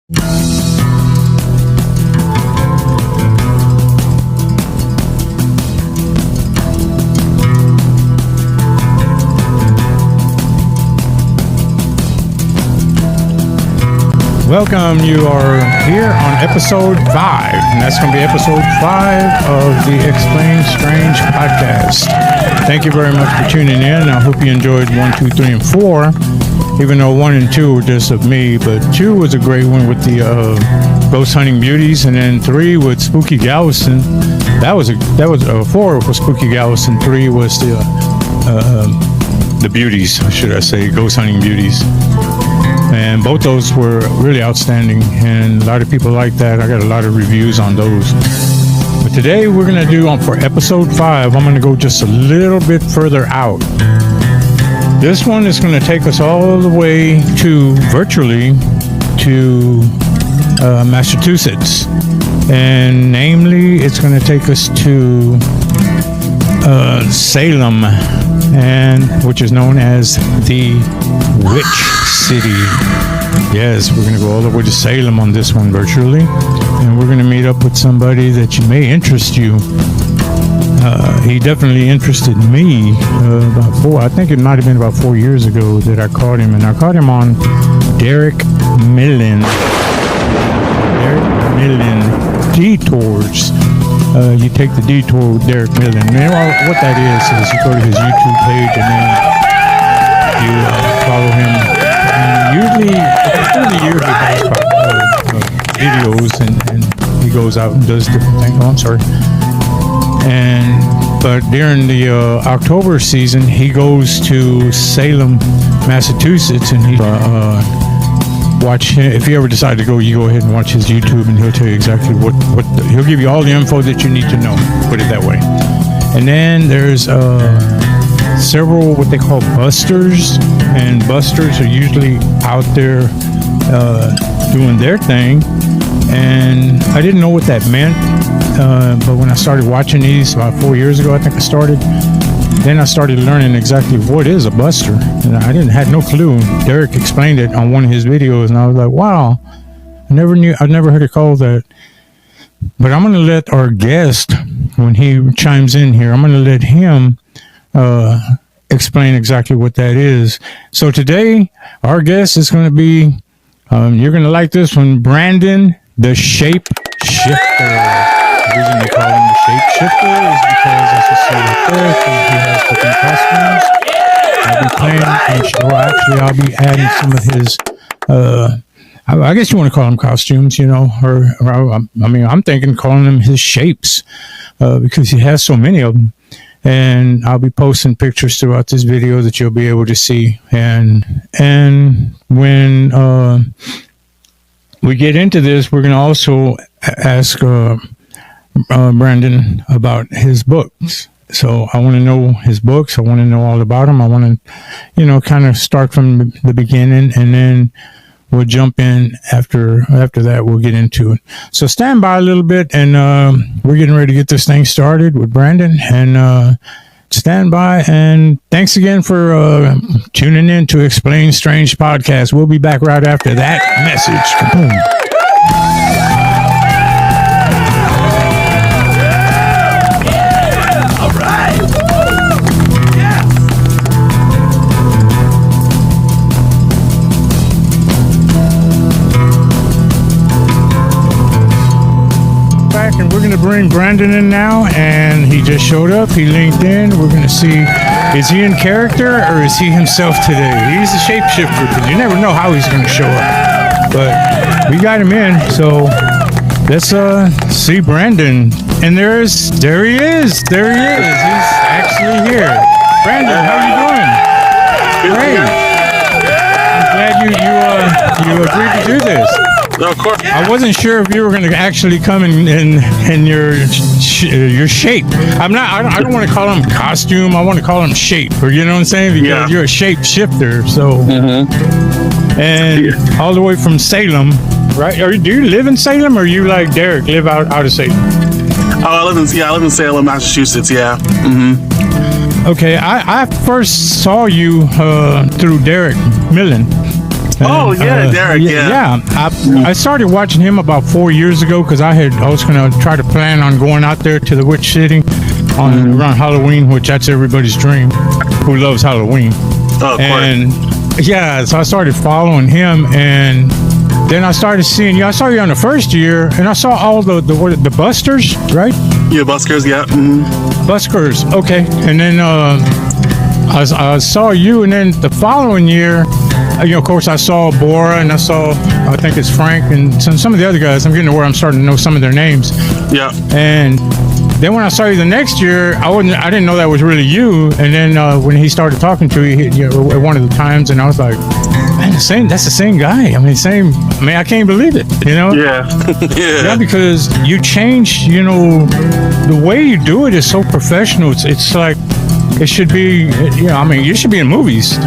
Welcome. You are here on episode 5, and that's going to be episode 5 of the Explain Strange podcast. Thank you very much for tuning in. I hope you enjoyed 1, 2, 3, and 4, even though 1 and 2 were just of me, but 2 was a great one with the ghost hunting beauties, and then 3 with Spooky Galveston. That was 4 was Spooky Galveston. 3 was the beauties, should I say, ghost hunting beauties. And both those were really outstanding, and a lot of people like that. I got a lot of reviews on those. But today we're going to do, for episode 5, I'm going to go just a little bit further out. This one is going to take us all the way virtually to Massachusetts. And namely, it's going to take us to Salem, which is known as the Witch City. Yes, we're going to go all the way to Salem on this one virtually, and we're going to meet up with somebody that may interest you. He definitely interested me I think it might have been about 4 years ago that I caught him, and I caught him on Derek Millen. Detours. You take the detour with Derek Millen. And what that is you go to his YouTube page and then you follow him. And usually, through the year, he has videos and he goes out and does different things. Oh, I'm sorry. But during the October season, he goes to Salem, Massachusetts, and he watch him. If you ever decide to go, you go ahead and watch his YouTube, and he'll tell you exactly he'll give you all the info that you need to know. Put it that way. And then there's several what they call busters, and busters are usually out there doing their thing. And I didn't know what that meant, but when I started watching these about 4 years ago, I think I started. Then I started learning exactly what is a buster, and I had no clue. Derek explained it on one of his videos, and I was like, "Wow, I've never heard it called that." But I'm going to let our guest, when he chimes in here, I'm going to let him explain exactly what that is. So today, our guest is going to be, you're going to like this one, Brandon, the Shapeshifter. The reason they call him the Shapeshifter is because, as you see right there, he has different costumes. I'll be adding some of his, I guess you want to call them costumes, I'm thinking calling them his shapes, because he has so many of them. And I'll be posting pictures throughout this video that you'll be able to see. And when we get into this, we're going to also ask Brandon about his books. So I want to know his books. I want to know all about them. I want to, kind of start from the beginning, and then we'll jump in after that. We'll get into it. So stand by a little bit, and we're getting ready to get this thing started with Brandon. And stand by, and thanks again for tuning in to Explain Strange podcast. We'll be back right after that message. Boom. And we're going to bring Brandon in now, and he just showed up. He linked in. We're going to see, is he in character or is he himself today? He's a shapeshifter, because you never know how he's going to show up. But we got him in, so let's see Brandon. And there he is. He's actually here. Brandon, how you doing? Great. I'm glad you agreed to do this. No, of course. I wasn't sure if you were going to actually come in your shape. I don't want to call them costume. I want to call them shape. Or you know what I'm saying? Because you're a shapeshifter. So, and all the way from Salem, right? Do you live in Salem, or you like Derek live out of Salem? Oh, I live in Salem, Massachusetts. Yeah. Okay, I first saw you through Derek Millen. Oh, yeah, Derek, yeah. I started watching him about 4 years ago because I was going to try to plan on going out there to the Witch City around Halloween, which that's everybody's dream who loves Halloween. Oh, of course. And yeah, so I started following him, and then I started seeing you. I saw you on the first year, and I saw all the buskers, right? Yeah, buskers, yeah. Buskers, okay. And then I saw you, and then the following year, of course, I saw Bora, and I think it's Frank, and some of the other guys. I'm getting to where I'm starting to know some of their names. Yeah. And then when I saw you the next year, I didn't know that was really you. And then when he started talking to you, at one of the times, and I was like, man, that's the same guy. I can't believe it, Yeah. Yeah, because you changed, the way you do it is so professional. It's like, it should be, you should be in movies.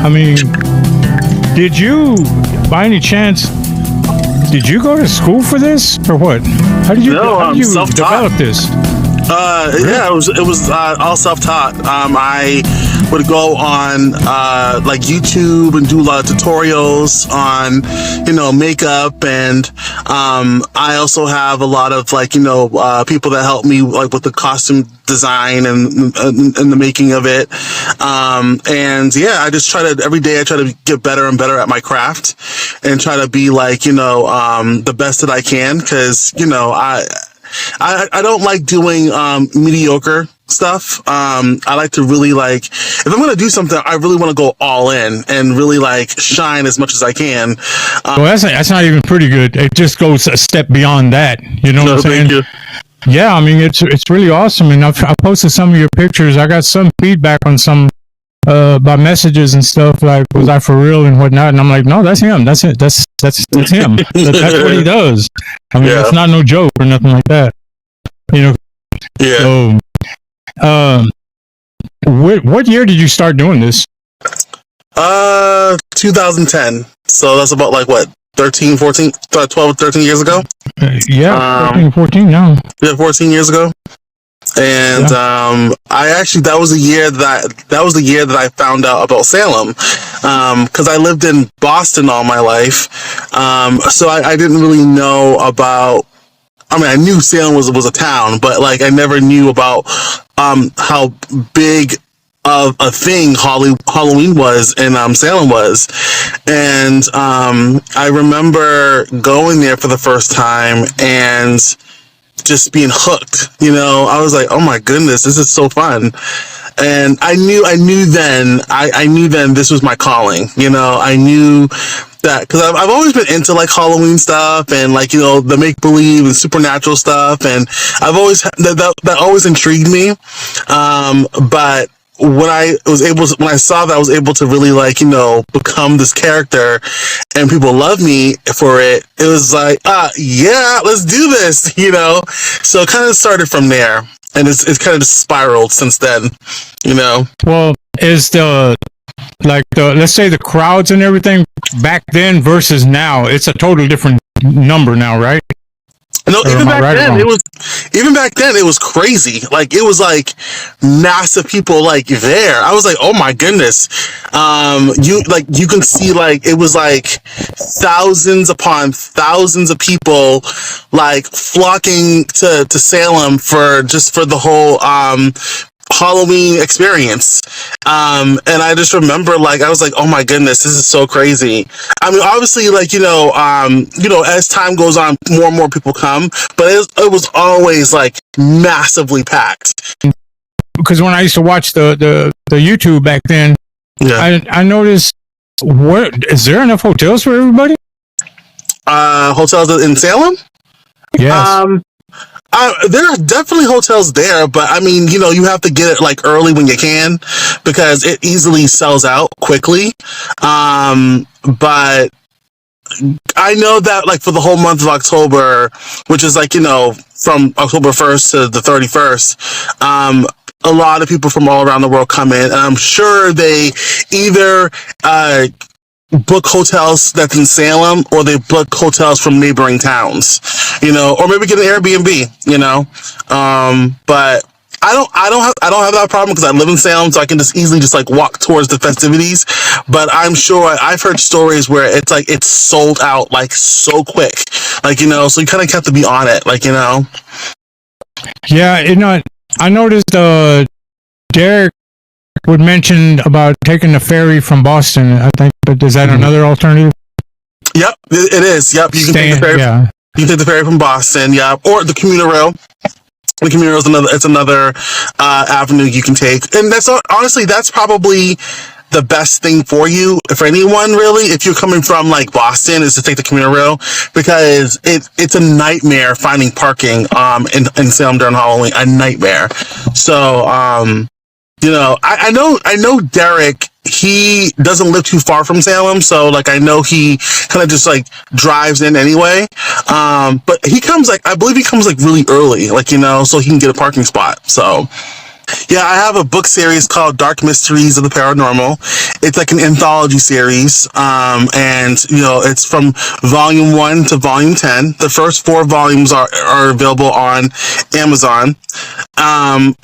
Did you, by any chance, did you go to school for this or what? How did you develop this? Yeah, it was all self-taught. I would go on like YouTube and do a lot of tutorials on makeup, and I also have a lot of people that help me with the costume design and the making of it. And yeah, I just every day I try to get better and better at my craft and try to be the best that I can, because I don't like doing mediocre stuff. I like to really if I'm gonna do something, I really want to go all in and really shine as much as I can. Well, that's not even pretty good. It just goes a step beyond that. You know what I'm saying? Thank you. Yeah, it's really awesome, and I posted some of your pictures. I got some feedback on some by messages and stuff, like, was I for real and whatnot, and I'm like, no, that's him. That's it. That's him. That's what he does. It's not no joke or nothing like that. Yeah. So, what year did you start doing this? 2010. So that's about 13 years ago. Yeah, 13, 14 now. Yeah, 14 years ago. And that was the year that I found out about Salem, because I lived in Boston all my life, so I didn't really know about. I knew Salem was a town, but I never knew about how big of a thing Halloween was and Salem was. And I remember going there for the first time and just being hooked. I was like, oh my goodness, this is so fun. And I knew then this was my calling. I knew that, because I've always been into Halloween stuff and the make believe and supernatural stuff, and I've always that always intrigued me. But when I saw that I was able to really become this character and people love me for it, it was yeah, let's do this, so it kind of started from there, and it's kind of just spiraled since then. Well, is let's say the crowds and everything back then versus now, it's a total different number now, right? No, even back then it was crazy. It was massive people there. I was oh my goodness. You can see it was thousands upon thousands of people flocking to Salem for the whole Halloween experience. And I just remember I was oh my goodness, this is so crazy. Obviously as time goes on, more and more people come, but it was always massively packed. Because when I used to watch the YouTube back then, I noticed, is there enough hotels for everybody? Hotels in Salem? Yes. There are definitely hotels there, but you have to get it early when you can, because it easily sells out quickly. But I know that for the whole month of October, which is from October 1st to the 31st, a lot of people from all around the world come in, and I'm sure they either book hotels that's in Salem, or they book hotels from neighboring towns, or maybe get an Airbnb, but I don't have that problem because I live in Salem, so I can just easily just like walk towards the festivities. But I'm sure I've heard stories where it's like it's sold out like so quick, like so you kind of have to be on it, like Yeah, I noticed Derek would mention about taking the ferry from Boston. I think, but is that another alternative? Yep, it is. Yep, you can take the ferry. Yeah. You can take the ferry from Boston. Yeah, or the commuter rail. The commuter rail is another avenue you can take, and honestly that's probably the best thing for you, for anyone really, if you're coming from like Boston, is to take the commuter rail, because it's a nightmare finding parking in Salem during Halloween, a nightmare. So I know Derek, he doesn't live too far from Salem, so like I know he kind of just like drives in anyway. But he comes I believe he comes like really early, like so he can get a parking spot. So yeah, I have a book series called Dark Mysteries of the Paranormal. It's like an anthology series, and it's from volume 1 to volume 10. The first 4 volumes are available on Amazon, and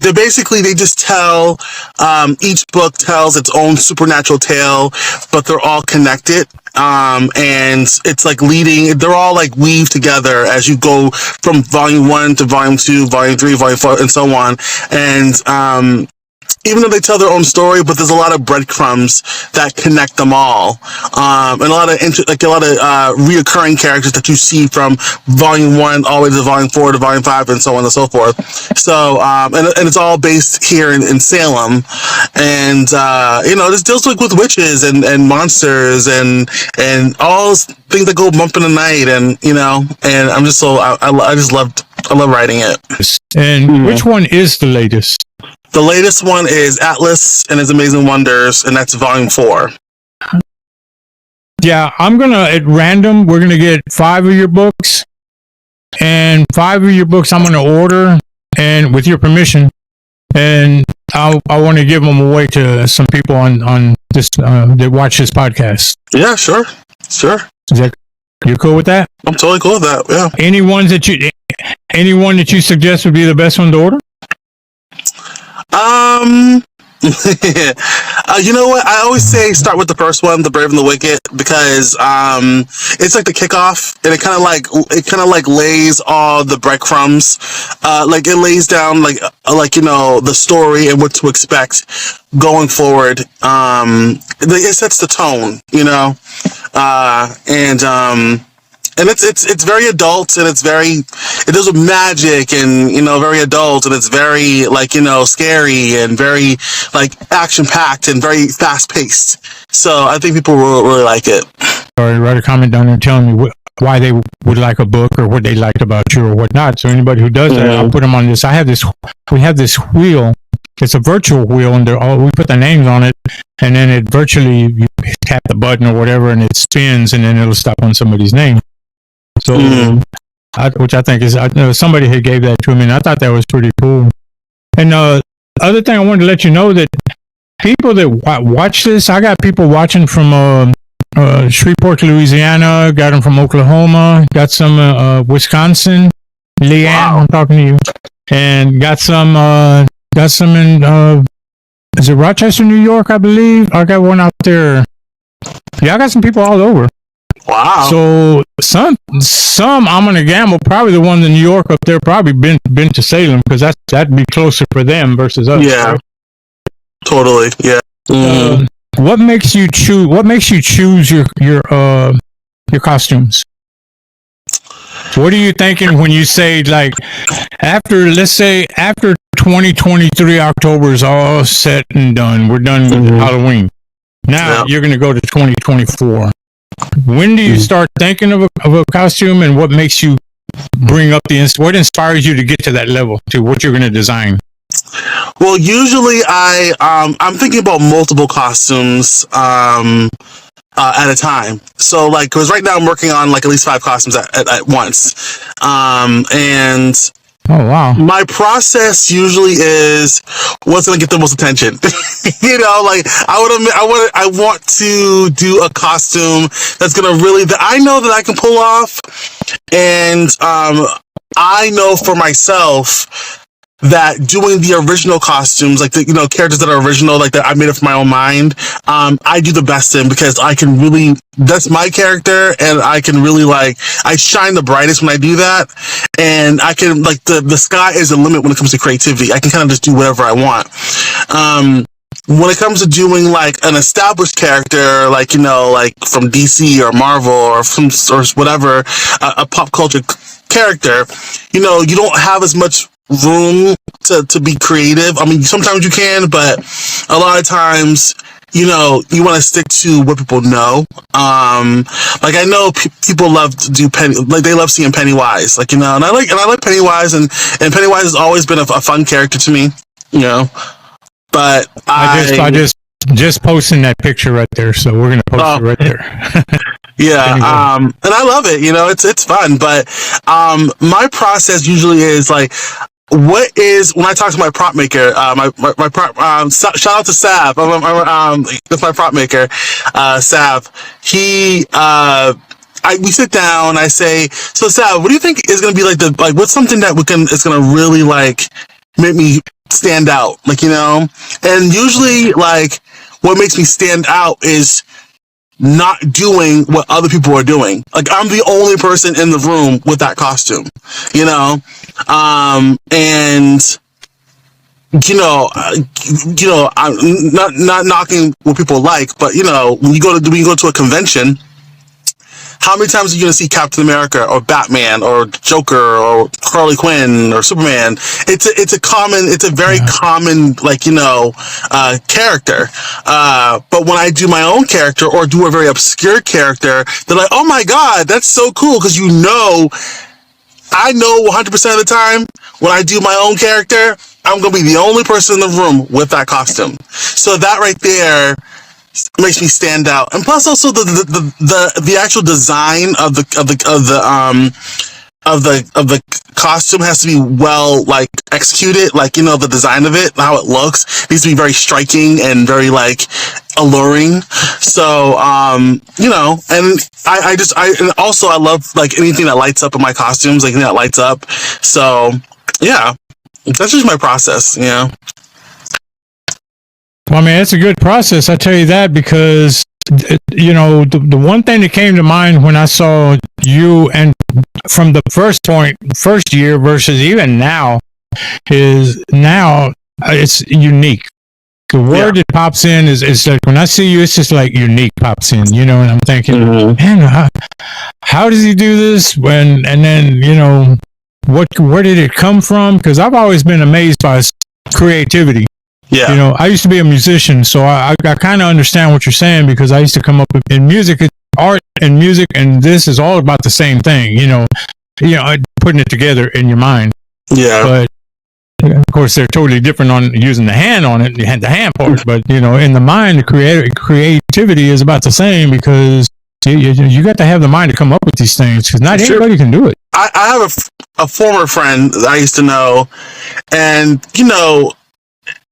they just tell, each book tells its own supernatural tale, but they're all connected. And it's like they're all like weaved together as you go from volume 1 to volume 2, volume 3, volume 4, and so on. And even though they tell their own story, but there's a lot of breadcrumbs that connect them all, and a lot of reoccurring characters that you see from volume 1 all the way to volume 4 to volume 5 and so on and so forth. So and it's all based here in Salem, and this deals with witches and monsters and all those things that go bump in the night, and and I'm just I love writing it. And which one is the latest? The latest one is Atlas and His Amazing Wonders, and that's volume 4. Yeah, I'm gonna at random. We're gonna get 5 of your books, and 5 of your books I'm gonna order, and with your permission, and I want to give them away to some people on this that watch this podcast. Yeah, sure. You cool with that? I'm totally cool with that. Yeah. Anyone that you suggest would be the best one to order? You know what? I always say start with the first one, The Brave and the Wicked, because it's like the kickoff, and it kind of lays all the breadcrumbs. Like it lays down the story and what to expect going forward. It sets the tone, and it's very adult, and it deals with magic, and very adult, and it's very scary, and very action packed, and very fast paced. So I think people will really like it. Or write a comment down there telling me why they would like a book, or what they liked about you, or whatnot. So anybody who does that, I'll put them on this. We have this wheel. It's a virtual wheel, and we put the names on it, and then it virtually, you tap the button or whatever, and it spins, and then it'll stop on somebody's name. So, which I think is, somebody had gave that to me, and I thought that was pretty cool. And the other thing I wanted to let you know, that people that watch this, I got people watching from Shreveport, Louisiana, got them from Oklahoma, got some Wisconsin, Leanne, wow. I'm talking to you, and got some in is it Rochester, New York, I believe. I got one out there. Yeah, I got some people all over. Wow. So some I'm gonna gamble probably the ones in New York up there probably been to Salem, because that'd be closer for them versus us. Yeah. Right? Totally. Yeah. What makes you choose your costumes? What are you thinking when you say, like, after 2023 October is all set and done, we're done with Halloween. Now you're going to go to 2024. When do you start thinking of a costume, and what makes you bring up what inspires you to get to that level, to what you're going to design? Well, usually I'm thinking about multiple costumes at a time. So because right now I'm working on at least 5 costumes at once. And oh wow, my process usually is what's going to get the most attention. I want to do a costume that's going to that I know that I can pull off, and I know for myself that doing the original costumes, like the characters that are original, like that I made up from my own mind, I do the best in, because I can really, that's my character, and I can really I shine the brightest when I do that, and I can the sky is the limit when it comes to creativity. I can kind of just do whatever I want. When it comes to doing an established character, from DC or Marvel or from or whatever, a pop culture character, you don't have as much room to be creative. I mean, sometimes you can, but a lot of times, you want to stick to what people know. I know people love to do they love seeing Pennywise, and I like Pennywise, and Pennywise has always been a fun character to me, But I just posting that picture right there, so we're gonna post it right there. Yeah, and I love it. It's fun, but my process usually is what is, when I talk to my prop maker, my prop, shout out to Sav, that's my prop maker, Sav. We sit down. I say, so Sav, what do you think is gonna be what's something that is gonna really make me stand out, and usually what makes me stand out is not doing what other people are doing. I'm the only person in the room with that costume, and I'm not knocking what people like, but when you go to a convention, how many times are you going to see Captain America or Batman or Joker or Harley Quinn or Superman? It's a very common character. But when I do my own character or do a very obscure character, they're like, oh my God, that's so cool. Because I know 100% of the time when I do my own character, I'm going to be the only person in the room with that costume. So that right there makes me stand out, and plus also the actual design of the costume has to be well executed. The design of it, how it looks, needs to be very striking and very alluring. So and and also I love anything that lights up in my costumes, anything that lights up. So yeah, that's just my process. Well, I mean, it's a good process. I tell you that because, the one thing that came to mind when I saw you, and from the first year versus even now, is now it's unique. The word that pops in is when I see you, it's just unique pops in, and I'm thinking, man, how does he do this? And then, where did it come from? Because I've always been amazed by his creativity. Yeah. I used to be a musician, so I kind of understand what you're saying, because I used to come up with, in music, art and music, and this is all about the same thing, putting it together in your mind. Yeah. But of course, they're totally different on using the hand on it, the hand part. But in the mind, the creativity is about the same, because you got to have the mind to come up with these things, because not everybody can do it. I have a former friend that I used to know, and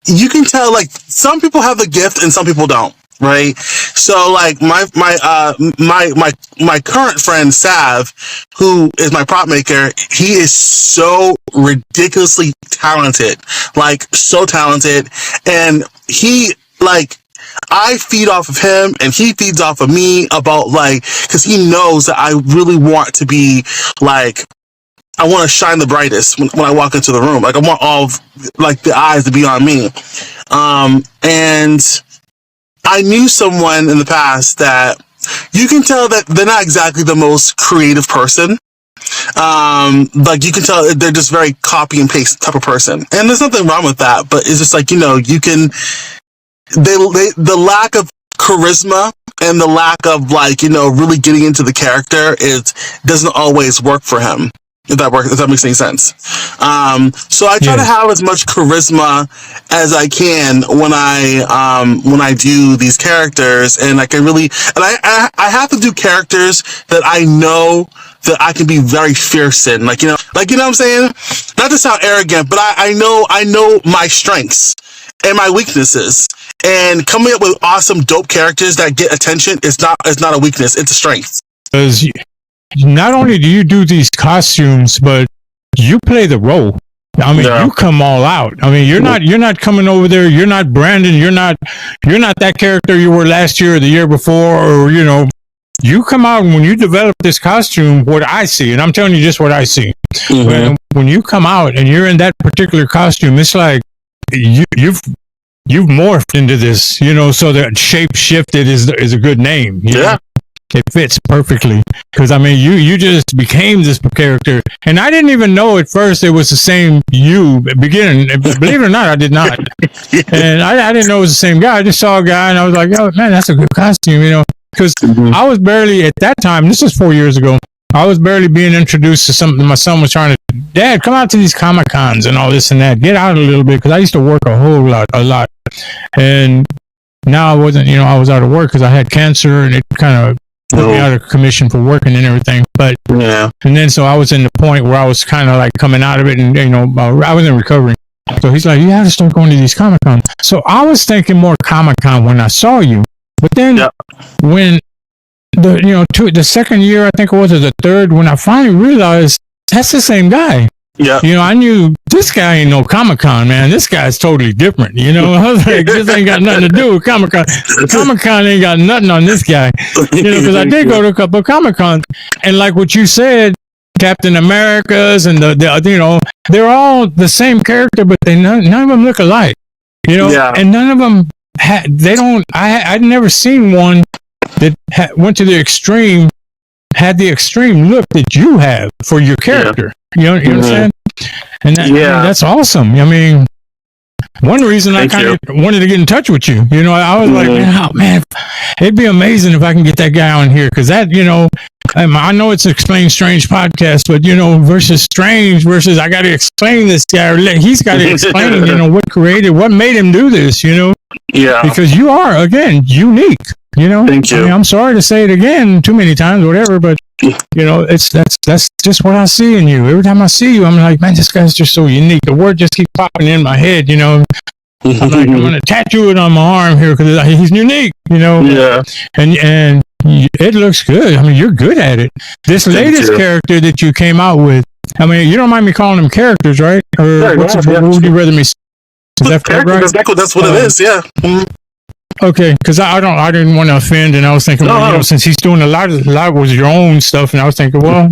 you can tell some people have the gift and some people don't, right? So my current friend Sav, who is my prop maker, he is so ridiculously talented, so talented, and he I feed off of him and he feeds off of me about because he knows that I really want to be I want to shine the brightest when I walk into the room. I want all of, the eyes to be on me. And I knew someone in the past that you can tell that they're not exactly the most creative person. You can tell they're just very copy and paste type of person. And there's nothing wrong with that, but it's just you can, the lack of charisma and the lack of really getting into the character doesn't always work for him. If that makes any sense. So I try to have as much charisma as I can when I do these characters, and I can really, and I have to do characters that I know that I can be very fierce in, what I'm saying? Not to sound arrogant, but I know my strengths and my weaknesses, and coming up with awesome, dope characters that get attention is not a weakness; it's a strength. Not only do you do these costumes, but you play the role. I mean, you come all out. I mean, you're not coming over there. You're not Brandon. You're not that character you were last year or the year before, or you come out when you develop this costume. What I see, and I'm telling you just what I see. When you come out and you're in that particular costume, it's like you've morphed into this. So that Shapeshifted is a good name. You know? It fits perfectly because I mean you just became this character, and I didn't even know at first it was the same you beginning. Believe it or not, I did not, and I didn't know it was the same guy. I just saw a guy and I was like, oh man, that's a good costume, because I was barely at that time. This is 4 years ago. I was barely being introduced to something. My son was trying to, Dad, come out to these Comic Cons and all this and that. Get out a little bit because I used to work a lot, and now I wasn't. I was out of work because I had cancer, and it kind of put me out of commission for working and everything. But and then so I was in the point where I was kind of like coming out of it, and I was in recovery. So he's like, you have to start going to these Comic Cons. So I was thinking more Comic Con when I saw you, but then when the second year I think it was, or the third, when I finally realized that's the same guy. Yeah. I knew this guy ain't no Comic Con, man. This guy's totally different. I was like, this ain't got nothing to do with Comic Con. Comic Con ain't got nothing on this guy. Because I did go to a couple of Comic Cons, and like what you said, Captain America's and they're all the same character, but none of them look alike. And none of them I'd never seen one that went to the extreme, had the extreme look that you have for your character. You understand? And that's awesome. I mean, one reason I kind of wanted to get in touch with you, I was like, man, it'd be amazing if I can get that guy on here, because that, I know it's Explain Strange podcast, but versus Strange versus I got to explain this guy, or he's got to explain, what made him do this, because you are, again, unique. Thank you. I mean, I'm sorry to say it again too many times, whatever, but that's just what I see in you. Every time I see you, I'm like, man, this guy's just so unique. The word just keeps popping in my head. I'm like, I'm gonna tattoo it on my arm here because he's unique. Yeah. And it looks good. I mean, you're good at it. This latest character that you came out with, I mean, you don't mind me calling them characters, right? Or what would you rather me? Is that right? That's what it is. Yeah. Okay, because I didn't want to offend, and I was thinking, since he's doing a lot with your own stuff, and I was thinking, well,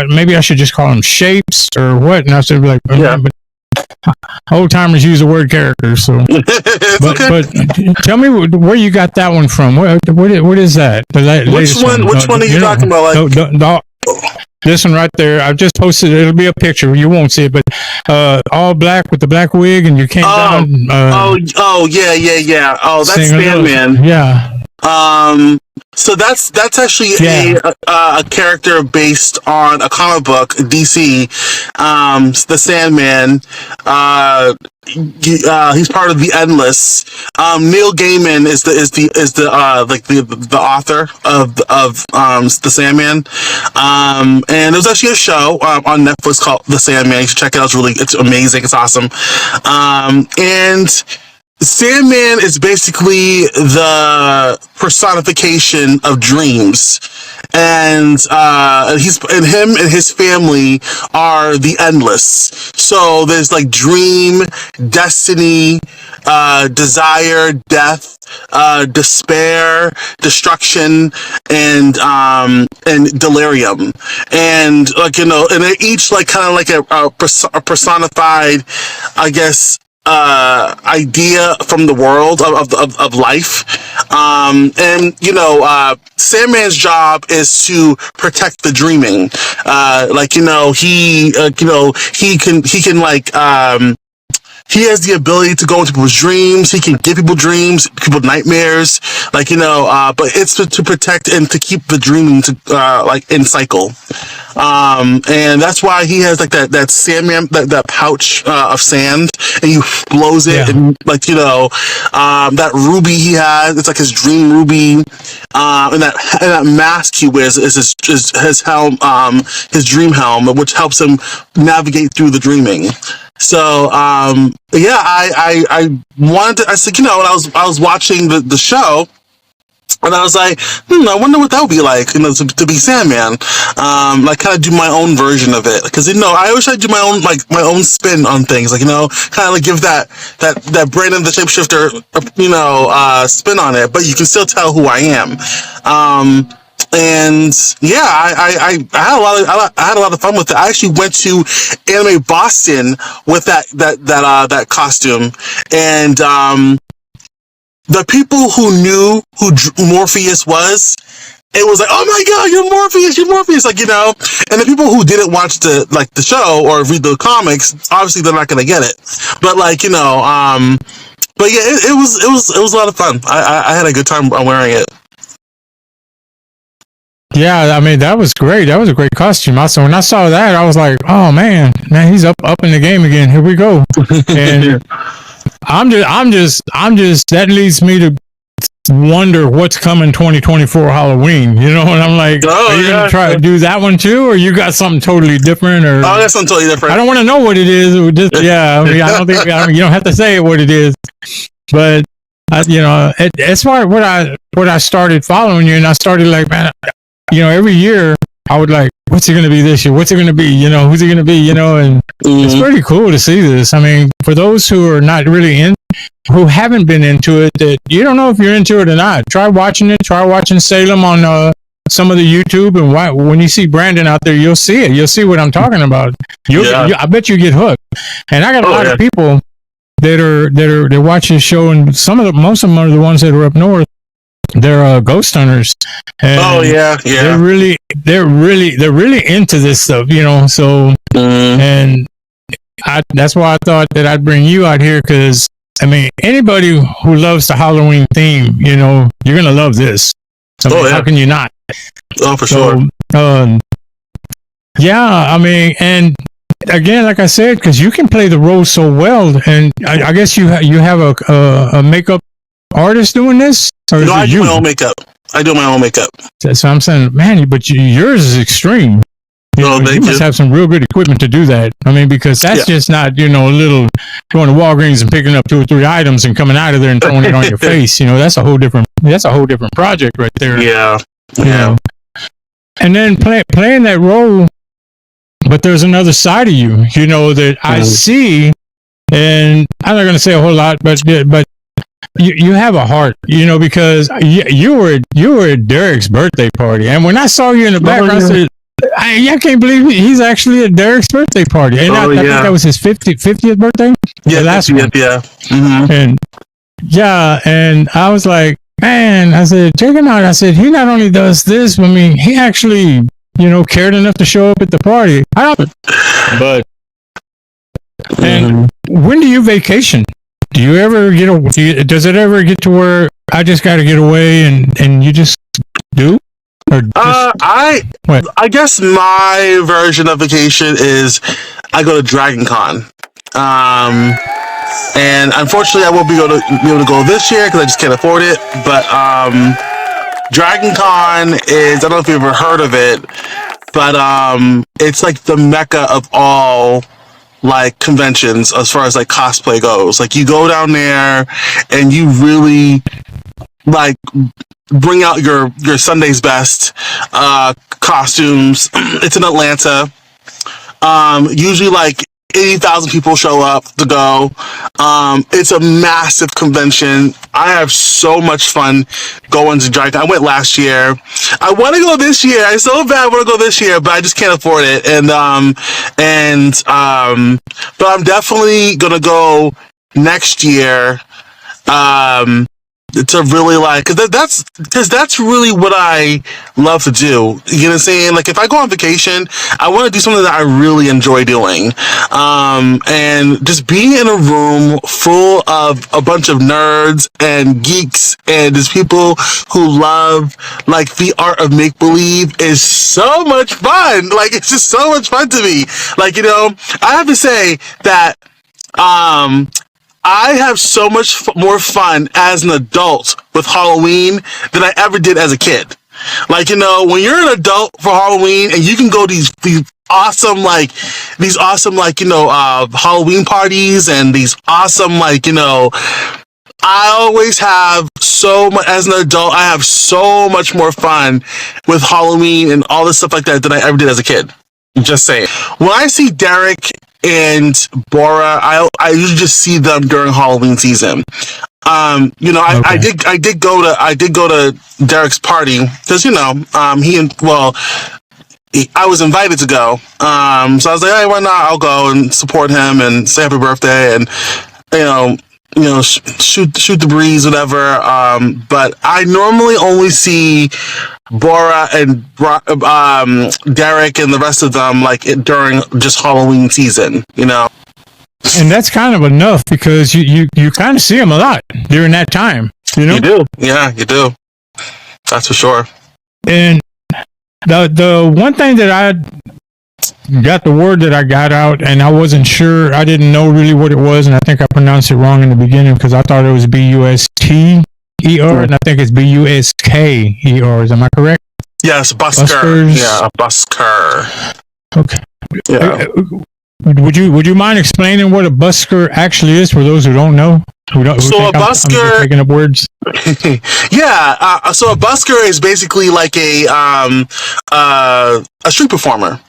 maybe I should just call him shapes or what, and I said like, but old timers use the word character, so. but tell me where you got that one from. What is that? Which one are you talking about? This one right there, I just posted it. It'll be a picture. You won't see it, but all black with the black wig, and you came down. Yeah. Oh, that's Sandman. Yeah. So that's actually a character based on a comic book, DC, the Sandman. He's part of the Endless. Neil Gaiman is the author of the Sandman. And there's actually a show on Netflix called The Sandman. You should check it out. It's amazing. It's awesome. And Sandman is basically the personification of dreams, and him and his family are the Endless. So there's like dream, destiny, desire, death, despair, destruction, and delirium, and and they're each like kind of like a personified, I guess, idea from the world of life. Sandman's job is to protect the dreaming. He has the ability to go into people's dreams. He can give people dreams, people nightmares, but it's to protect and to keep the dreaming in cycle. And that's why he has like that Sandman, that pouch of sand, and he blows it, and that ruby he has, it's like his dream ruby, and that mask he wears is his helm, his dream helm, which helps him navigate through the dreaming. So I wanted to, I said, when I was watching the show, And I was like, I wonder what that would be like, to be Sandman. Like kind of do my own version of it. Because, I always try to do my own spin on things. Like, kind of like give that Brandon the Shapeshifter, spin on it. But you can still tell who I am. And yeah, I had a lot of fun with it. I actually went to Anime Boston with that costume. And, the people who knew who Morpheus was, it was like, oh my god, you're Morpheus, like, and the people who didn't watch the show or read the comics, obviously they're not gonna get it. But but yeah, it was a lot of fun. I had a good time wearing it. Yeah, I mean, that was great. That was a great costume. Also, when I saw that, I was like, oh man, he's up in the game again. Here we go. And I'm just that leads me to wonder what's coming 2024 Halloween, and I'm like, are you gonna try to do that one too, or you got something totally different? Or I got something totally different. I don't want to know what it is. I don't think you don't have to say what it is, but as far as what I started following you, and I started like, man, every year I would like, what's it going to be this year? What's it going to be? Who's it going to be? And it's pretty cool to see this. I mean, for those who are not really who haven't been into it, that you don't know if you're into it or not, try watching it. Try watching Salem on some of the YouTube, and when you see Brandon out there, you'll see it. You'll see what I'm talking about. I bet you get hooked. And I got a lot of people that watch this show, and most of them are the ones that are up north. They're ghost hunters. And they're really into this stuff, So, and that's why I thought that I'd bring you out here, because I mean, anybody who loves the Halloween theme, you're gonna love this. How can you not? Oh, for sure. Yeah, I mean, and again, like I said, because you can play the role so well, and I guess you have a makeup artist doing this. Or I do my own makeup. I do my own makeup. So I'm saying, man, but yours is extreme. You must have some real good equipment to do that. I mean, because that's just not, a little going to Walgreens and picking up 2 or 3 items and coming out of there and throwing it on your face. That's a whole different project right there. Yeah. And then playing that role, but there's another side of you, that I see, and I'm not going to say a whole lot, but you have a heart, because you were at Derek's birthday party, and when I saw you in the background, I said, I can't believe he's actually at Derek's birthday party, and I think that was his 50th birthday. Yeah, last one. Yeah, and and I was like, man, I said, check him out. I said, he not only does this, but I mean, he actually, cared enough to show up at the party. And when do you vacation? Do you ever does it ever get to where I just got to get away and you just do? Or I guess my version of vacation is I go to Dragon Con. And unfortunately I won't be able to go this year because I just can't afford it. But Dragon Con is, I don't know if you've ever heard of it, but it's like the mecca of all like conventions as far as like cosplay goes. Like you go down there and you really like bring out your Sunday's best costumes. It's in Atlanta. Usually like 80,000 people show up to go. It's a massive convention. I have so much fun going to Dragon. I went last year. I want to go this year. I so bad want to go this year, but I just can't afford it. But I'm definitely gonna go next year. To really like, because that's really what I love to do. You know what I'm saying? Like if I go on vacation, I want to do something that I really enjoy doing. And just being in a room full of a bunch of nerds and geeks and just people who love like the art of make believe is so much fun. Like it's just so much fun to me. Like, I have to say that I have so much more fun as an adult with Halloween than I ever did as a kid. Like, when you're an adult for Halloween and you can go these awesome Halloween parties and these awesome I always have so much, as an adult, I have so much more fun with Halloween and all this stuff like that than I ever did as a kid. Just saying. When I see Derek and Bora, I usually just see them during Halloween season. You know, I did go to Derek's party because, you know, I was invited to go. So I was like, hey, why not? I'll go and support him and say happy birthday and, shoot the breeze, whatever. But I normally only see Bora and Derek and the rest of them like during just Halloween season, you know. And that's kind of enough because you kind of see them a lot during that time, you know. You do, yeah, you do. That's for sure. And the one thing that I got, the word that I got out, and I wasn't sure, I didn't know really what it was, and I think I pronounced it wrong in the beginning because I thought it was Buster, and I think it's Busker. Am I correct? Yes, busker. Buskers. Yeah, a busker. Okay. Yeah. Would you mind explaining what a busker actually is for those who don't know? So a busker, I'm making up words. Yeah. So a busker is basically like a street performer.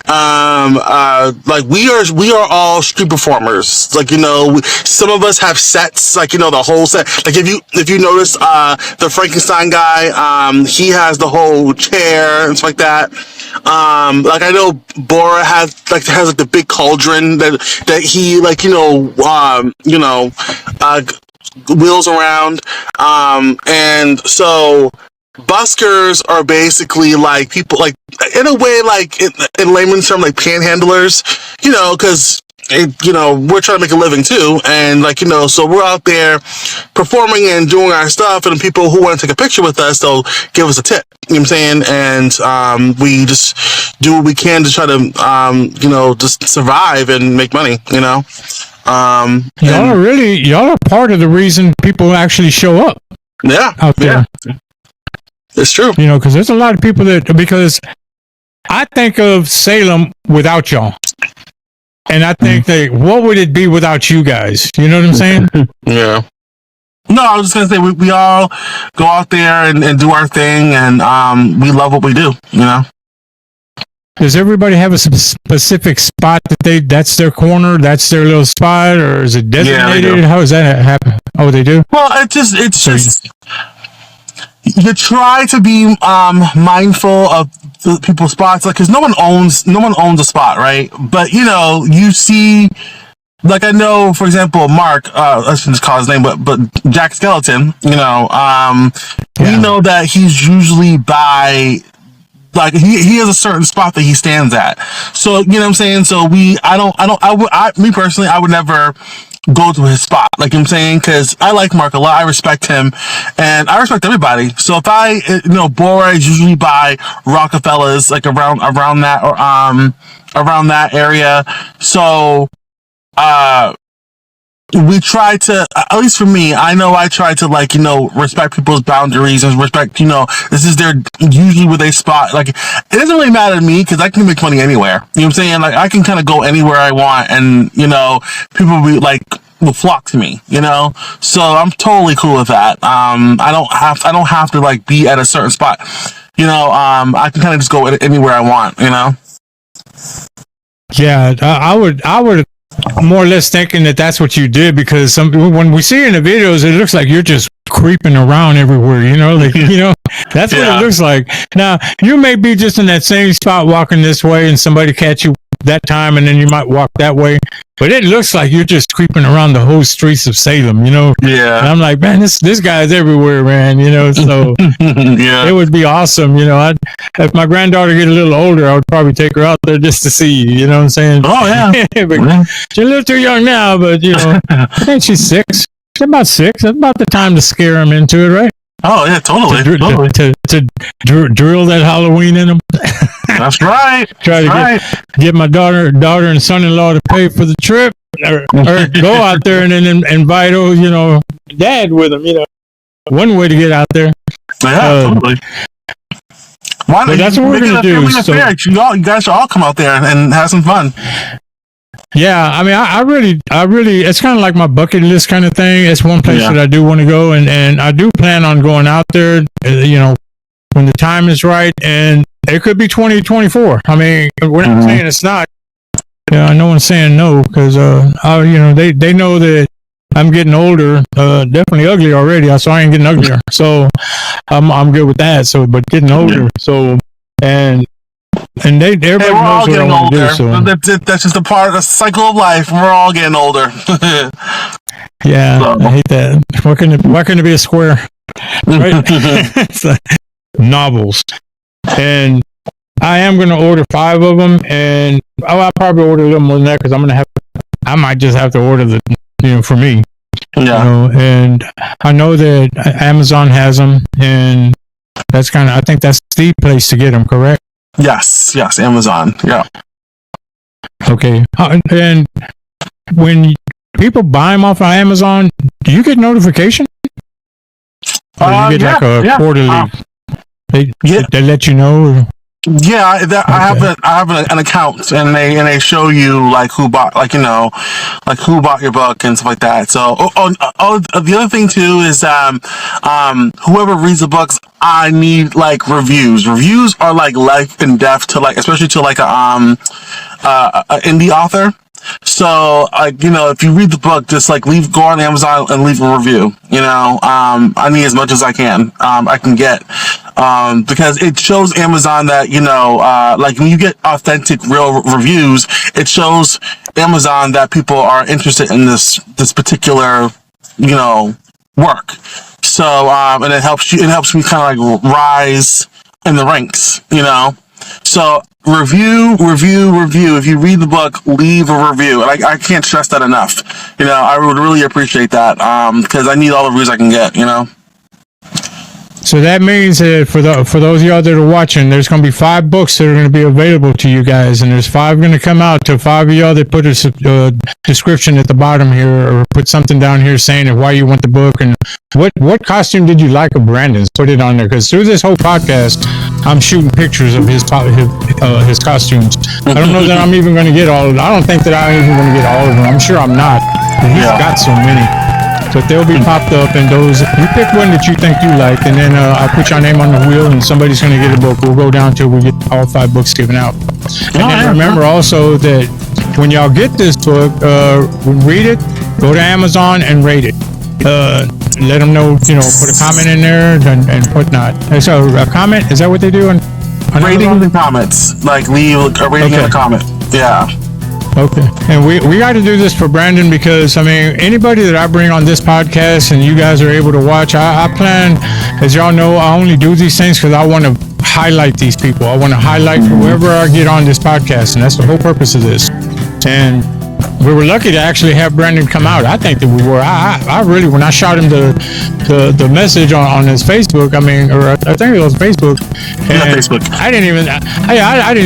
Like we are all street performers. Like, you know, some of us have sets, like, you know, the whole set. Like if you notice, the Frankenstein guy, he has the whole chair and stuff like that. Like I know Bora has the big cauldron that he, like, wheels around. And so buskers are basically like people, like, in a way, like in layman's term, like panhandlers, you know, because we're trying to make a living too, and like, you know, so we're out there performing and doing our stuff, and people who want to take a picture with us, they'll give us a tip. You know what I'm saying? And we just do what we can to try to just survive and make money. You know, y'all are part of the reason people actually show up. Yeah, out there. Yeah. It's true. You know, because there's a lot of people because I think of Salem without y'all. And I think that what would it be without you guys? You know what I'm saying? Yeah. No, I was just going to say, we all go out there and do our thing, and we love what we do, you know? Does everybody have a specific spot that's their corner, that's their little spot, or is it designated? How does that happen? Oh, they do? Well, it's just you try to be mindful of the people's spots, like, because no one owns a spot, right? But, you know, you see, like, I know, for example, Mark, I shouldn't call his name, but Jack Skeleton, you know, we know that he's usually by, like, he has a certain spot that he stands at. So, you know what I'm saying? So me personally, I would never go to his spot, like I'm saying, because I like Mark a lot. I respect him, and I respect everybody. So if Bora is usually by Rockefellers, like around that, or around that area. So we try to, at least for me, I know I try to, like, respect people's boundaries and respect, this is their usually where they spot. Like, it doesn't really matter to me because I can make money anywhere. You know what I'm saying? Like, I can kind of go anywhere I want, and people will flock to me. So I'm totally cool with that. I don't have to like be at a certain spot. I can kind of just go anywhere I want. Yeah, I would. More or less thinking that that's what you did, because when we see in the videos, it looks like you're just creeping around everywhere, that's what it looks like. Now, you may be just in that same spot walking this way and somebody catch you that time, and then you might walk that way, but it looks like you're just creeping around the whole streets of Salem, Yeah. And I'm like, man, this guy's everywhere, man, so yeah. It would be awesome, if my granddaughter get a little older, I would probably take her out there just to see you, you know what I'm saying? Oh, yeah. She's a little too young now, but, I think she's 6. She's about 6. That's about the time to scare him into it, right? Oh, yeah, totally. To drill that Halloween in them. That's right. Try to get my daughter and son-in-law to pay for the trip, or go out there and then invite, dad with them. One way to get out there. Yeah, totally. Why not? That's what we're gonna do. So, you guys should all come out there and have some fun. Yeah, I mean, I really, it's kind of like my bucket list kind of thing. It's one place that I do want to go, and I do plan on going out there, when the time is right, and it could be 2024. I mean, we're not saying it's not. Yeah, no one's saying no, because, they know that I'm getting older, definitely ugly already, so I ain't getting uglier. So I'm good with that. So, but getting older, so, and everybody knows what I want to do. So that's just a part of the cycle of life. We're all getting older. Yeah, so. I hate that. Why couldn't it be a square? Right? It's like novels, and I am going to order 5 of them, and I'll probably order a little more than that because I might just have to order for me. Yeah. And I know that Amazon has them, and that's I think that's the place to get them, correct? Yes, Amazon. Yeah. Okay. And when people buy them off of Amazon, do you get notification? Or you get quarterly? They let you know. Yeah, I have an account, and they show you like who bought who bought your book and stuff like that. So, the other thing too is whoever reads the books, I need like reviews. Reviews are like life and death to especially to a indie author. So, if you read the book, just go on Amazon and leave a review. I need as much as I can get, because it shows Amazon that, when you get authentic, real reviews, it shows Amazon that people are interested in this particular, work. So, and it helps me kind of rise in the ranks, So, review. If you read the book, leave a review. And I can't stress that enough. I would really appreciate that, because I need all the reviews I can get, So that means that for those of y'all that are watching, there's going to be 5 books that are going to be available to you guys, and there's 5 going to come out to 5 of y'all that put a description at the bottom here, or put something down here saying why you want the book, and what costume did you like of Brandon's. Put it on there, because through this whole podcast, I'm shooting pictures of his costumes. I don't know that I'm even going to get all of them. I don't think that I'm even going to get all of them. I'm sure I'm not. He's got so many. But they'll be popped up, and those, you pick one that you think you like, and then I'll put your name on the wheel, and somebody's going to get a book. We'll go down till we get all 5 books given out. And then remember also that when y'all get this book, read it, go to Amazon and rate it. Let them know, put a comment in there and whatnot. So a comment, is that what they do? Ratings and comments, leave a rating and a comment. Yeah. Okay. And we got to do this for Brandon, because, anybody that I bring on this podcast and you guys are able to watch, I plan, as y'all know, I only do these things because I want to highlight these people. I want to highlight whoever I get on this podcast, and that's the whole purpose of this. And we were lucky to actually have Brandon come out. I think that we were. I really, when I shot him the message on his Facebook, I think it was Facebook. Facebook. I didn't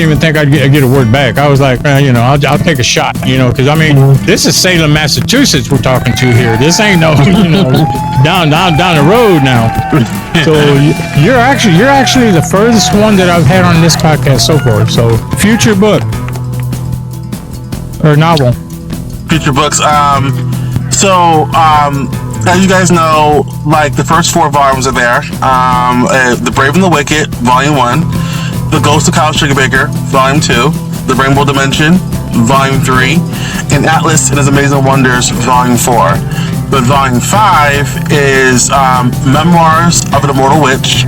even think I'd get a word back. I was like, I'll take a shot, because this is Salem, Massachusetts we're talking to here. This ain't no, down the road now. So you're actually the furthest one that I've had on this podcast so far. So future book or novel. Future books. As you guys know, the first 4 volumes are there. The Brave and the Wicked, Volume 1. The Ghost of Kyle Sugarbaker, Volume 2. The Rainbow Dimension, Volume 3. And Atlas and His Amazing Wonders, Volume 4. But Volume 5 is Memoirs of an Immortal Witch.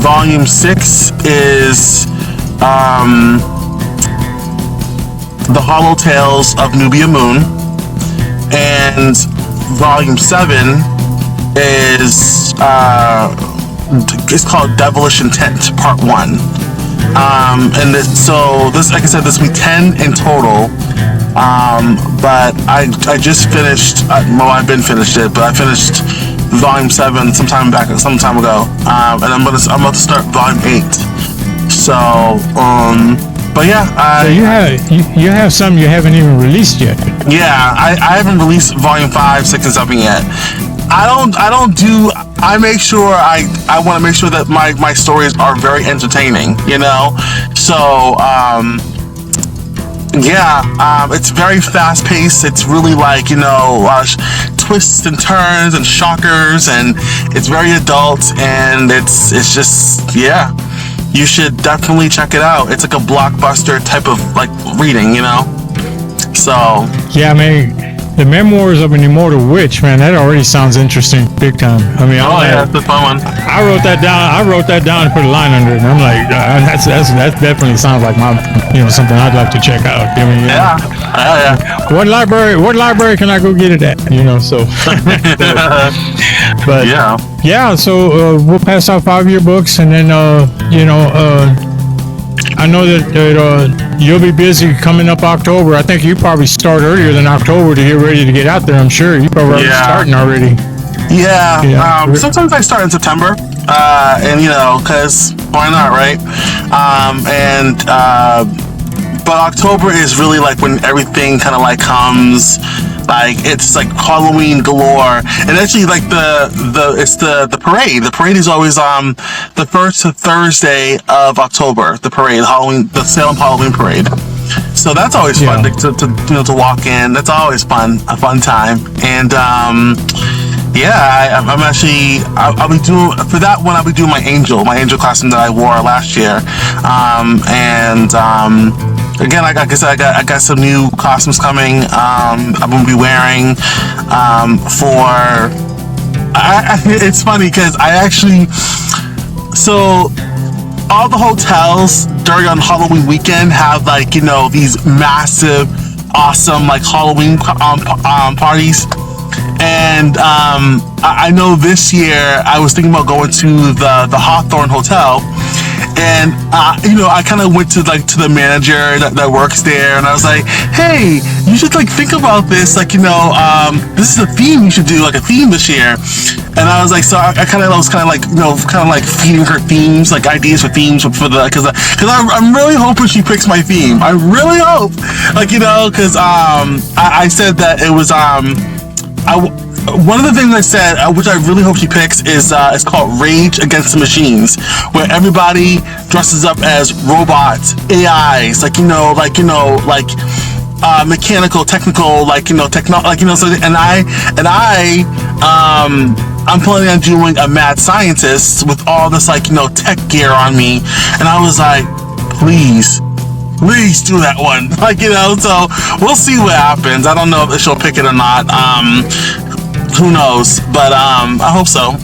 Volume 6 is The Hollow Tales of Nubia Moon. And Volume 7 is it's called Devilish Intent, Part 1. So this, like I said, this will be 10 in total. But I just finished. I've been finished it, but I finished Volume 7 some time ago. And I'm about to start Volume 8. So but yeah, so you have some you haven't even released yet. Yeah, I haven't released Volume 5, 6, and 7 yet. I make sure I want to make sure that my stories are very entertaining, So Yeah, it's very fast paced. It's really like, twists and turns and shockers, and it's very adult, and it's just, yeah. You should definitely check it out. It's like a blockbuster type of like reading, So yeah, I mean, the memoirs of an immortal witch, man, that already sounds interesting, big time. I mean, that's the fun one. I wrote that down and put a line under it, and I'm like, that definitely sounds like my, something I'd like to check out. I mean, yeah. What library can I go get it at? So. But yeah. So we'll pass out 5-year books, and then I know that you'll be busy coming up October. I think you probably start earlier than October to get ready to get out there. I'm sure you probably starting already. Yeah. Sometimes I start in September, and because why not, right? But October is really like when everything kind of like comes. Like it's like Halloween galore, and actually like the parade. The parade is always the first Thursday of October. The parade, the Salem Halloween parade. So that's always fun to walk in. That's always a fun time. And I'm actually I'll be doing for that one. I'll be doing my angel costume that I wore last year, Again, like I said, I got some new costumes coming. I'm gonna be wearing it's funny because all the hotels during on Halloween weekend have like these massive, awesome like Halloween parties. And I know this year I was thinking about going to the Hawthorne Hotel. And I kind of went to the manager that works there, and I was like, "Hey, you should think about this. This is a theme you should do, like a theme this year." And I was like, so I was feeding her themes, like ideas for themes because I'm really hoping she picks my theme. I really hope, because I said that it was one of the things I said, which I really hope she picks, is it's called Rage Against the Machines, where everybody dresses up as robots, AIs, mechanical, technical, So, I'm planning on doing a mad scientist with all this tech gear on me, and I was like, please do that one, So we'll see what happens. I don't know if she'll pick it or not. Who knows? But I hope so.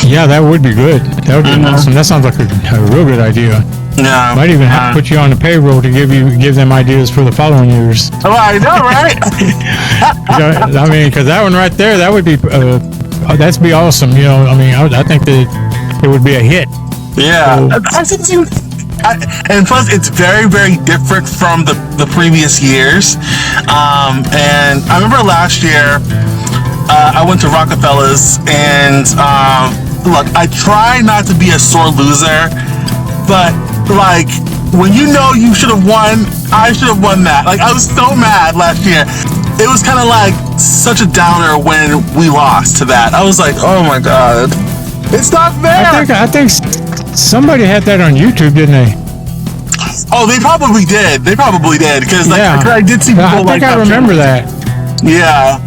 Yeah, that would be good. That would be awesome. That sounds like a real good idea. Yeah. Might even have to put you on the payroll to give them ideas for the following years. Oh, I know, right? I mean, because that one right there, that would be that'd be awesome. I think that it would be a hit. Yeah. So, and plus, it's very, very different from the previous years. And I remember last year, I went to Rockefeller's, and look, I try not to be a sore loser, but when you should have won, I should have won that. I was so mad last year. It was kind of such a downer when we lost to that. I was like, oh my god, it's not fair. I think somebody had that on YouTube, didn't they? Oh, they probably did. Because I did see people I remember that. Yeah,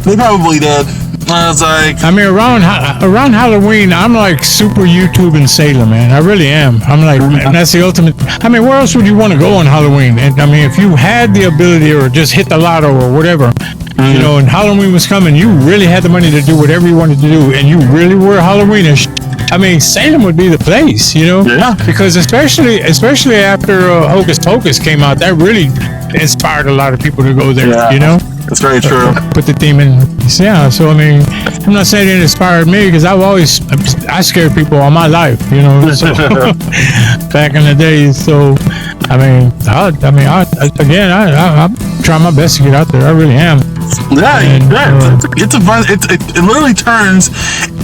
they probably did. I was like, I mean, around Halloween, I'm super YouTube in Salem, man. I really am. I'm man, that's the ultimate. I mean, where else would you want to go on Halloween? And I mean, if you had the ability or just hit the lotto or whatever, and Halloween was coming, you really had the money to do whatever you wanted to do, and you really were Halloweenish. I mean, Salem would be the place, Yeah. Because especially after Hocus Pocus came out, that really inspired a lot of people to go there, That's very true. Put the theme in. Yeah, so I mean, I'm not saying it inspired me because I scared people all my life, so back in the days. So, I mean, I try my best to get out there. I really am. Yeah, it's a fun. It literally turns,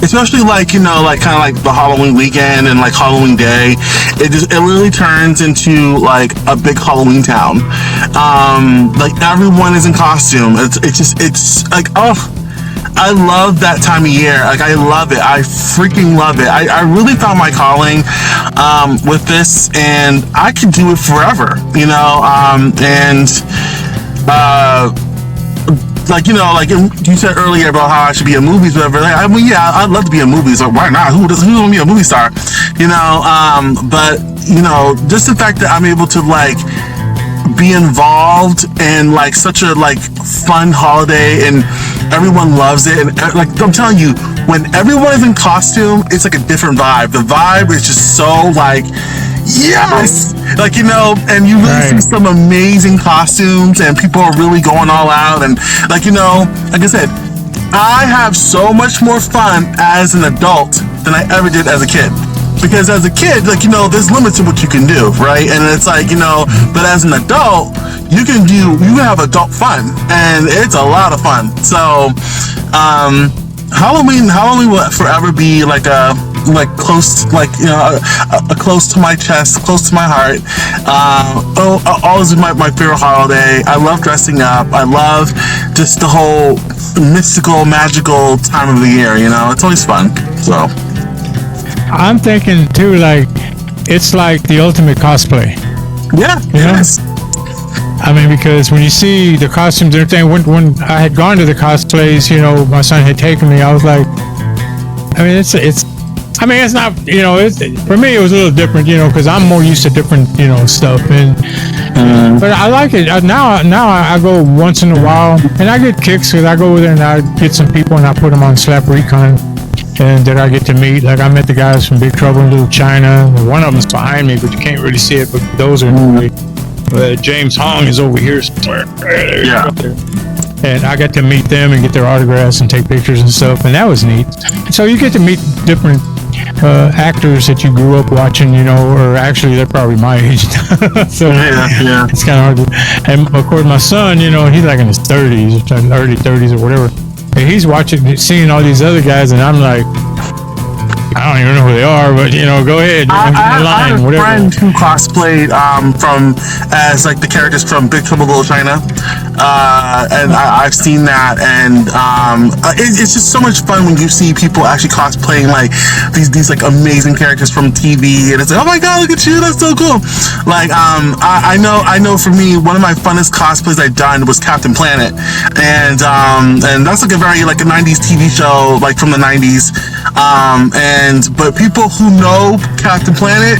especially kind of the Halloween weekend and Halloween day. It literally turns into a big Halloween town. Everyone is in costume. It's I love that time of year. Like, I love it. I freaking love it. I really found my calling with this, and I could do it forever, you know. Like, you know, like you said earlier about how I should be in movies, whatever. Like, I mean, yeah, I'd love to be in movies. Like, why not? Who want to be a movie star? You know, but, you know, just the fact that I'm able to, like, be involved in, like, such a, like, fun holiday, and everyone loves it. And, like, I'm telling you, when everyone is in costume, it's, like, a different vibe. The vibe is just so, like, yes! Like, you know, and you really see some amazing costumes, and people are really going all out, and, like, you know, like I said, I have so much more fun as an adult than I ever did as a kid. Because as a kid, like, you know, there's limits to what you can do, right? And it's like, you know, but as an adult, you can have adult fun, and it's a lot of fun. So, Halloween will forever be like close, like, you know, close to my chest, close to my heart. Always my favorite holiday. I love dressing up. I love just the whole mystical, magical time of the year. You know, it's always fun. So. I'm thinking too, like, it's like the ultimate cosplay. Yeah, yes. I mean, because when you see the costumes and everything, when I had gone to the cosplays, you know, my son had taken me, I was like, I mean, it's not, you know, for me, it was a little different, you know, because I'm more used to different, you know, stuff. And, but I like it. Now I go once in a while, and I get kicks because I go over there and I get some people and I put them on Slap Recon. And that I get to meet. Like, I met the guys from Big Trouble in Little China. One of them's behind me, but you can't really see it. But those are James Hong is over here somewhere. Yeah. And I got to meet them and get their autographs and take pictures and stuff, and that was neat. So you get to meet different actors that you grew up watching, you know, or actually they're probably my age. So yeah, it's kind of hard to. And of course, my son, you know, he's like in his 30s, early 30s or whatever. And he's seeing all these other guys, and I'm like, I don't even know who they are, but, you know, go ahead. I had a friend who cosplayed as like the characters from Big Trouble in Little China, and I've seen that, and it's just so much fun when you see people actually cosplaying like these like amazing characters from TV, and it's like, oh my god, look at you, that's so cool. Like, I know for me, one of my funnest cosplays I've done was Captain Planet, and that's like a very like a 90s TV show, like from the 90s, but people who know Captain Planet,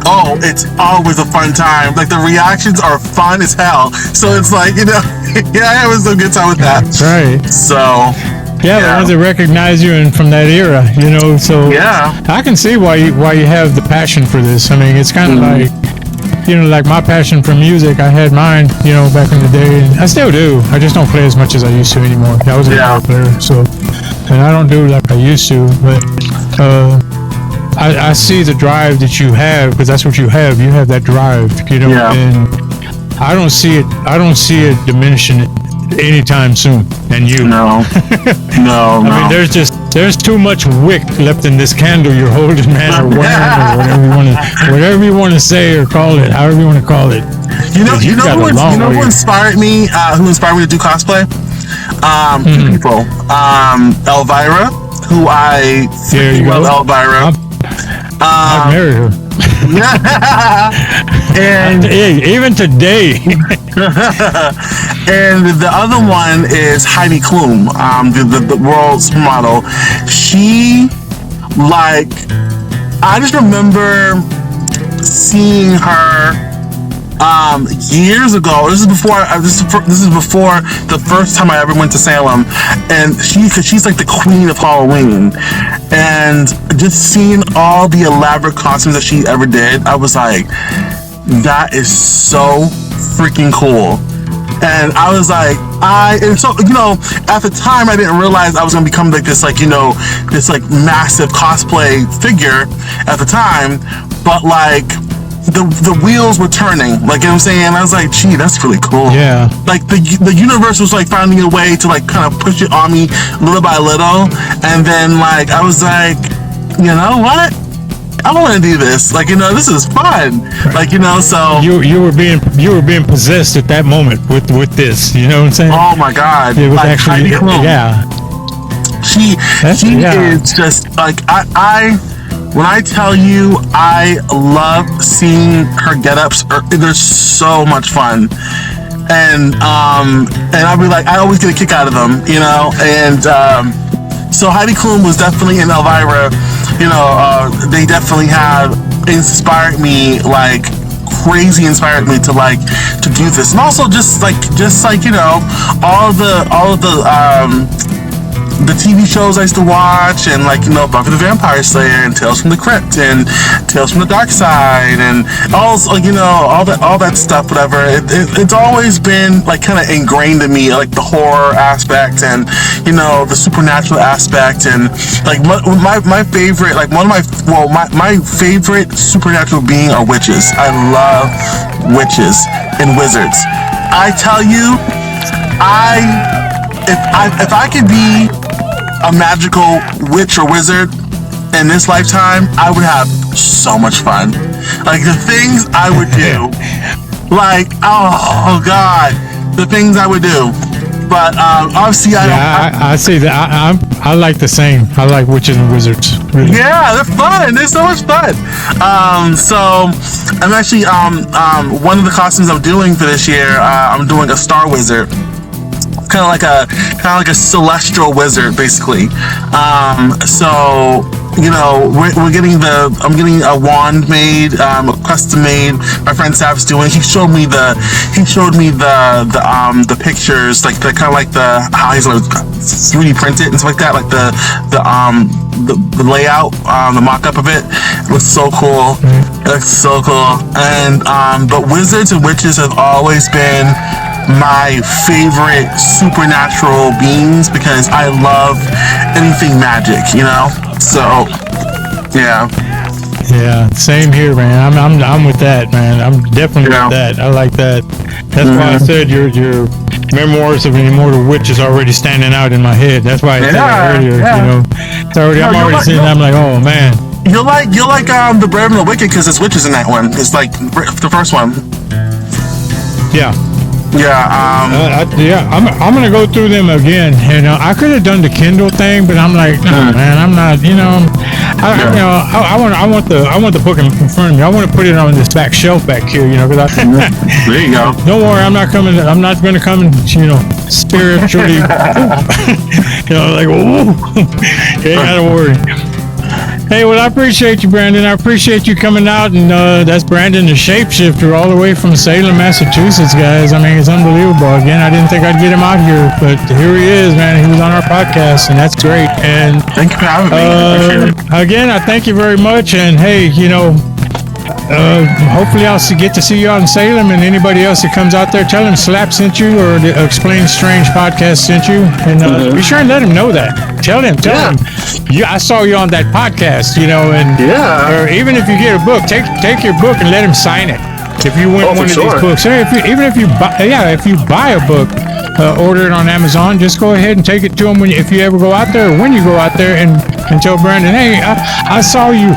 oh, it's always a fun time. Like, the reactions are fun as hell. So it's like, you know, yeah, I was a good time with that. That's right. So, yeah, the ones that recognize you and from that era, you know. So yeah, I can see why you have the passion for this. I mean, it's kind of like, you know, like my passion for music. I had mine, you know, back in the day, and I still do. I just don't play as much as I used to anymore. I was a guitar player, so, and I don't do like I used to, but I see the drive that you have, because that's what you have. You have that drive, you know, and I don't see it diminishing anytime soon. And you, no. I mean, there's too much wick left in this candle you're holding, man, or whatever you want to say or call it, however you want to call it. You know who inspired me? Who inspired me to do cosplay? Two people. Elvira, who I love Elvira. I'd marry her. And even today. And the other one is Heidi Klum, the world's model. She, like, I just remember seeing her years ago. This is before the first time I ever went to Salem, and she's like the queen of Halloween, and just seeing all the elaborate costumes that she ever did, I was like, that is so freaking cool. And I was like, and so, you know, at the time I didn't realize I was gonna become like this, like, you know, this like massive cosplay figure at the time, but like the wheels were turning, like, you know what I'm saying? I was like, gee, that's really cool. Yeah. Like the universe was like finding a way to like kind of push it on me little by little, and then like I was like, you know what? I want to do this. Like, you know, this is fun. Like, you know, so you were being possessed at that moment with this. You know what I'm saying? Oh my God! It was like actually, Heidi Klum. yeah. She is just like when I tell you I love seeing her get-ups, they're so much fun. And I'll be like, I always get a kick out of them, you know. And so Heidi Klum was definitely in Elvira, you know. They definitely have inspired me, like crazy inspired me to do this. And also just like you know, all of the TV shows I used to watch, and like, you know, Buffy the Vampire Slayer and Tales from the Crypt and Tales from the Dark Side and all, you know, all that stuff, whatever. It's always been like kind of ingrained in me, like the horror aspect and, you know, the supernatural aspect. And like my favorite, like my favorite supernatural being are witches. I love witches and wizards. I tell you, if I could be a magical witch or wizard in this lifetime, I would have so much fun. Like the things I would do, like, oh God, the things I would do. But obviously, I see that. I like the same. I like witches and wizards. Really. Yeah, they're fun. They're so much fun. So I'm actually one of the costumes I'm doing for this year. I'm doing a star wizard. Kind of like a celestial wizard, basically. So you know, I'm getting a wand made, custom made. My friend Sav's doing. He showed me the pictures, like the kind of like how he's gonna 3D print it and stuff like that, like the layout, the mock-up of it. It looks so cool. It looks so cool. And but wizards and witches have always been my favorite supernatural beings because I love anything magic, you know. So, yeah. Yeah, same here, man. I'm with that, man. I'm definitely with that. I like that. That's why I said your Memoirs of an Immortal Witch is already standing out in my head. That's why I said it earlier. You know, it's already. I'm already sitting. I'm like, oh man. You'll like the Brave and the Wicked because there's witches in that one. It's like the first one. Yeah. Yeah. I'm gonna go through them again. You know, I could have done the Kindle thing, but I'm like, no, man, I'm not. You know, I want the book in front of me. I want to put it on this back shelf back here. You know, because there you go. Don't worry, I'm not going to come and, you know, spiritually. You know, like, whoa. You ain't gotta worry. Hey, well, I appreciate you, Brandon. I appreciate you coming out, and that's Brandon, the Shapeshifter, all the way from Salem, Massachusetts, guys. I mean, it's unbelievable. Again, I didn't think I'd get him out here, but here he is, man. He was on our podcast, and that's great. And thank you for having me. Again, I thank you very much. And hey, you know, hopefully I'll get to see you out in Salem, and anybody else that comes out there, tell them Slap sent you, or the Explain Strange podcast sent you, and be sure and let him know that. Tell him. Yeah, I saw you on that podcast, you know, and or even if you get a book, take your book and let him sign it. If you win one of these books, if you buy a book, order it on Amazon, just go ahead and take it to him if you ever go out there, or when you go out there, and tell Brandon, hey, I saw you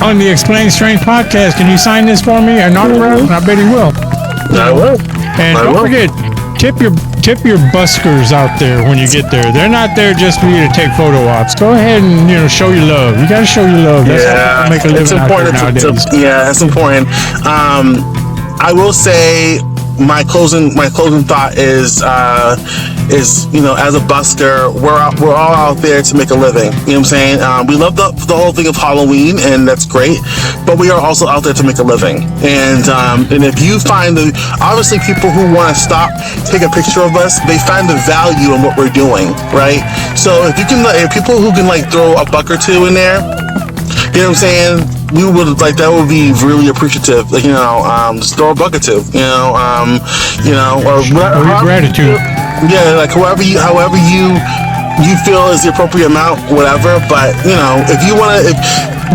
on the Explain Strange podcast. Can you sign this for me? An autograph? I bet he will. I will. And don't forget, tip your buskers out there when you get there. They're not there just for you to take photo ops. Go ahead and, you know, show your love. You got to show your love. That's how people make a living. It's important. It's important. I will say my closing thought is you know, as a busker, we're all out there to make a living. You know what I'm saying? We love the whole thing of Halloween, and that's great, but we are also out there to make a living. And if you find obviously people who want to stop, take a picture of us, they find the value in what we're doing, right? So if people who can like throw a buck or two in there, you know what I'm saying? We would that would be really appreciative. Like, you know, just throw a buck or two, you know, or gratitude. Yeah, like however you feel is the appropriate amount, whatever. But you know, if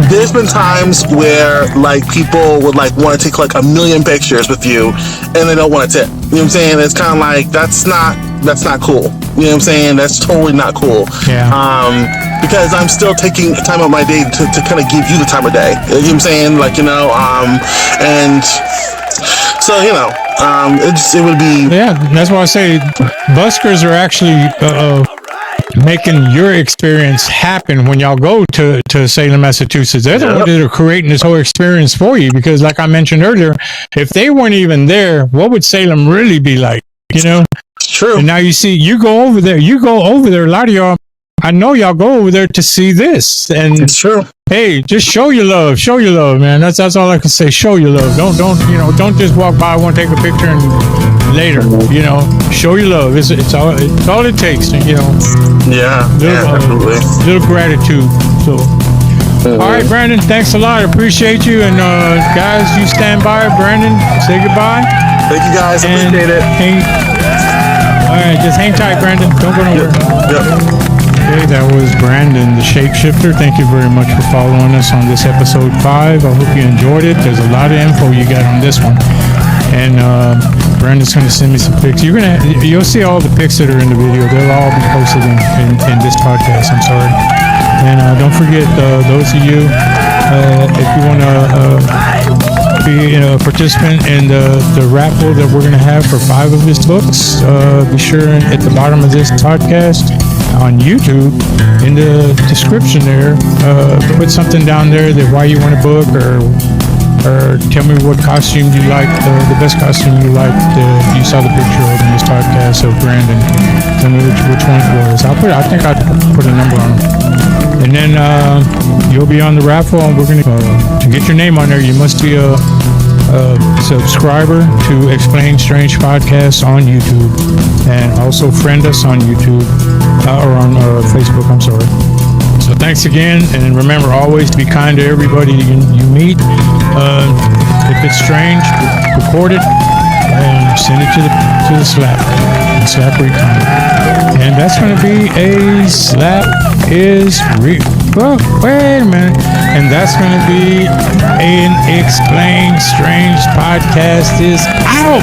there's been times where like people would like want to take like 1 million pictures with you, and they don't want to tip. You know what I'm saying? It's kind of like that's not cool. You know what I'm saying? That's totally not cool. Yeah. Because I'm still taking time out of my day to kind of give you the time of day. You know what I'm saying? Like, you know, and so, you know, it would be. Yeah, that's why I say buskers are actually making your experience happen when y'all go to Salem, Massachusetts. They're the ones that are creating this whole experience for you, because like I mentioned earlier, if they weren't even there, what would Salem really be like? You know? It's true. And now you see, you go over there, a lot of y'all, I know y'all go over there to see this. And it's true. Hey, just show your love, man. That's all I can say. Show your love. Don't just walk by, want to take a picture and later, show your love. It's all it takes, Yeah, definitely. Little gratitude. So, all right, Brandon, thanks a lot. I appreciate you. And guys, you stand by. Brandon, say goodbye. Thank you, guys. Appreciate it. All right, just hang tight, Brandon. Don't go nowhere. Yep. Okay, that was Brandon, the Shapeshifter. Thank you very much for following us on this episode 5. I hope you enjoyed it. There's a lot of info you got on this one. And Brandon's going to send me some pics. You'll see all the pics that are in the video. They'll all be posted in this podcast. I'm sorry. And don't forget, those of you, if you want to be a participant in the raffle that we're going to have for 5 of his books, be sure at the bottom of this podcast on YouTube, in the description there, put something down there that why you want a book, or tell me what costume you like, the best costume you liked. You saw the picture of in this podcast of Brandon. Tell me which one it was. I think I put a number on it. And then you'll be on the raffle, and we're gonna to get your name on there. You must be a subscriber to Explain Strange Podcasts on YouTube, and also friend us on YouTube or on Facebook. I'm sorry. So thanks again, and remember always to be kind to everybody you meet. If it's strange, record it and send it to the Slap. And Slap where you comment. And that's going to be a Slap is real. Well, wait a minute. And that's going to be an Explain Strange Podcast is out.